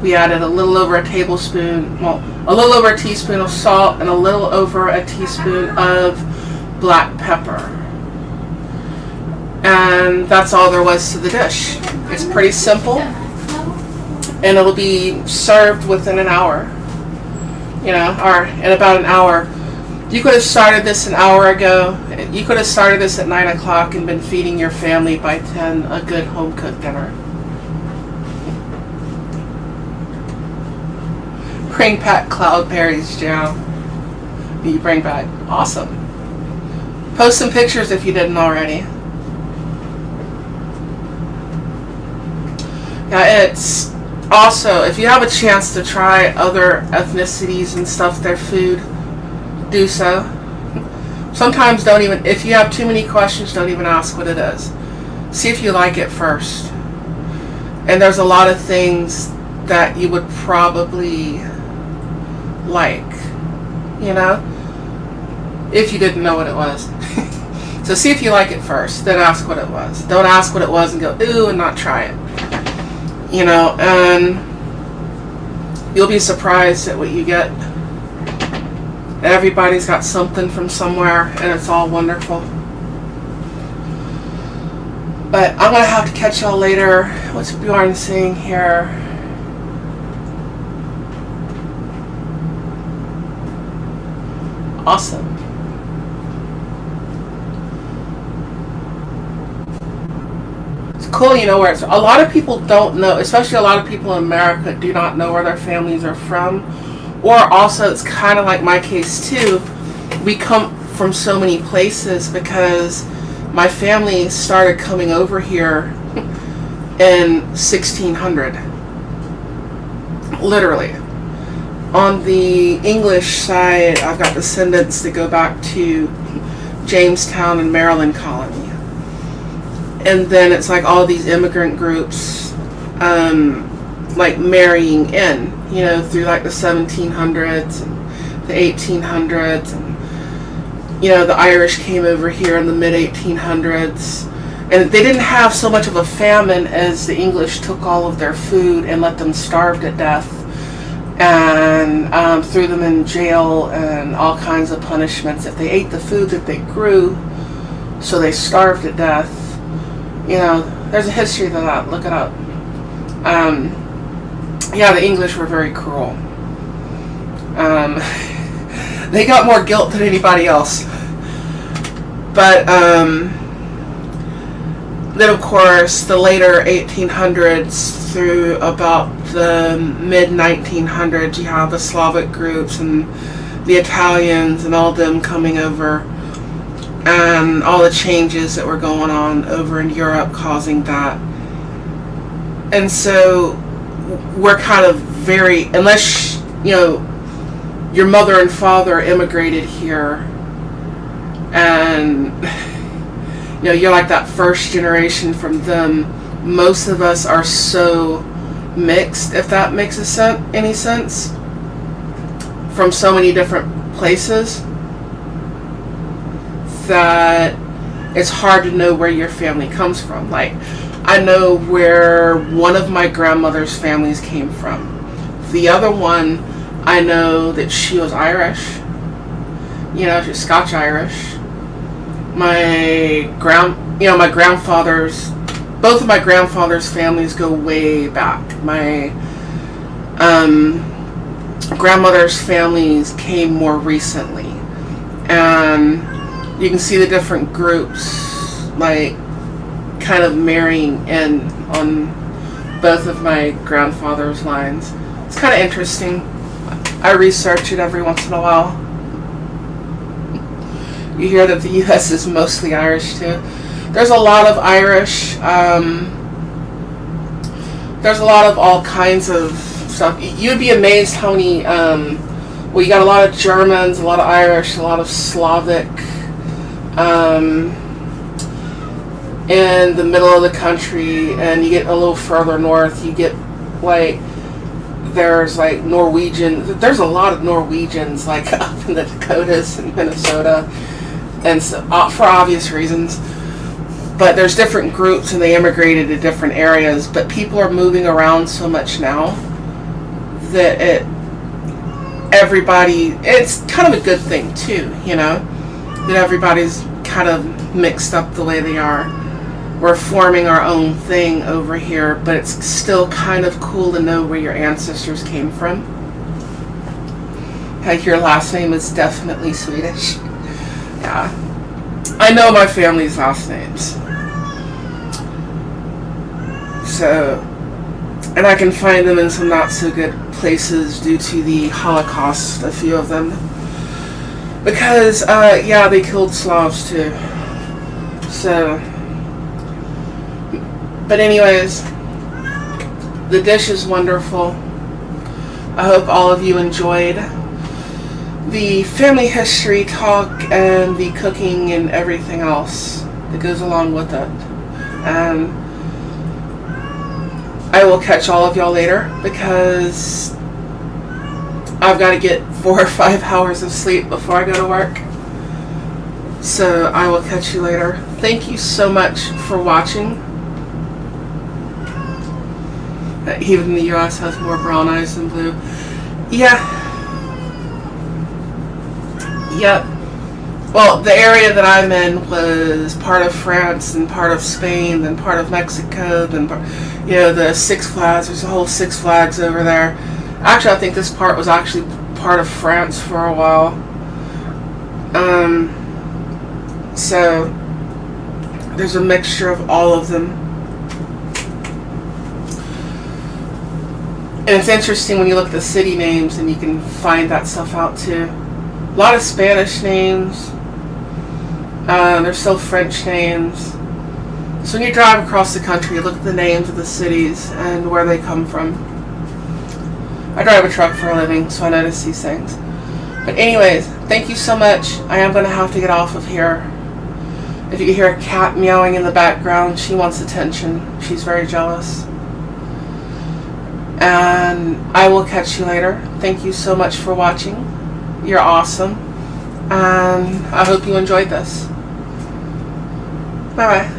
We added a little over a tablespoon, well, a little over a teaspoon of salt and a little over a teaspoon of black pepper. And that's all there was to the dish. It's pretty simple, and it'll be served within an hour, or in about an hour. You could have started this an hour ago. You could have started this at 9 o'clock and been feeding your family by 10 a good home-cooked dinner. Bring back cloudberries, Joe. You bring back. Awesome. Post some pictures if you didn't already. Yeah, it's also, if you have a chance to try other ethnicities and stuff, their food, do so. Sometimes don't even, if you have too many questions, don't even ask what it is. See if you like it first. And there's a lot of things that you would probably like, if you didn't know what it was. So see if you like it first, then ask what it was. Don't ask what it was and go, ooh, and not try it. And you'll be surprised at what you get. Everybody's got something from somewhere, and it's all wonderful. But I'm going to have to catch y'all later. What's Bjorn saying here? Awesome. It's cool, where it's, a lot of people don't know, especially a lot of people in America do not know where their families are from. Or also, it's kind of like my case too. We come from so many places because my family started coming over here in 1600. Literally. On the English side, I've got descendants that go back to Jamestown and Maryland colony. And then it's like all these immigrant groups like marrying in, you know, through like the 1700s and the 1800s, and you know, the Irish came over here in the mid 1800s, and they didn't have so much of a famine as the English took all of their food and let them starve to death, and threw them in jail and all kinds of punishments if they ate the food that they grew, so they starved to death. You know, there's a history to that, look it up. Yeah, the English were very cruel. They got more guilt than anybody else. But then of course the later 1800s through about the mid 1900s, you have the Slavic groups and the Italians and all them coming over, and all the changes that were going on over in Europe causing that. And so we're kind of very, unless, you know, your mother and father immigrated here and, you know, you're like that first generation from them, most of us are so mixed, if that makes any sense, from so many different places, that it's hard to know where your family comes from. Like, I know where one of my grandmother's families came from. The other one, I know that she was Irish. You know, she's Scotch-Irish. My grandfather's, both of my grandfather's families go way back. My grandmother's families came more recently. And you can see the different groups, like, kind of marrying in on both of my grandfather's lines. It's kind of interesting. I research it every once in a while. You hear that the U.S. is mostly Irish too. There's a lot of Irish. There's a lot of all kinds of stuff. You would be amazed how many. Well, you got a lot of Germans, a lot of Irish, a lot of Slavic. In the middle of the country, and you get a little further north, you get like, there's like Norwegian, there's a lot of Norwegians like up in the Dakotas and Minnesota, and so, for obvious reasons, but there's different groups and they immigrated to different areas, but people are moving around so much now that it's kind of a good thing too, you know, that everybody's kind of mixed up the way they are. We're forming our own thing over here, but it's still kind of cool to know where your ancestors came from. Like, your last name is definitely Swedish. Yeah. I know my family's last names. So, and I can find them in some not so good places due to the Holocaust, a few of them. Because, yeah, they killed Slavs too. So, but anyways, the dish is wonderful. I hope all of you enjoyed the family history talk and the cooking and everything else that goes along with it. And I will catch all of y'all later because I've got to get 4 or 5 hours of sleep before I go to work. So I will catch you later. Thank you so much for watching. Even the U.S. has more brown eyes than blue. Yeah. Yep. Well, the area that I'm in was part of France and part of Spain and part of Mexico and, you know, the Six Flags. There's a whole Six Flags over there. Actually, I think this part was actually part of France for a while. So there's a mixture of all of them. And it's interesting when you look at the city names and you can find that stuff out too. A lot of Spanish names. There's still French names. So when you drive across the country, you look at the names of the cities and where they come from. I drive a truck for a living, so I notice these things. But anyways, thank you so much. I am going to have to get off of here. If you can hear a cat meowing in the background, she wants attention. She's very jealous. And I will catch you later. Thank you so much for watching. You're awesome. And I hope you enjoyed this. Bye bye.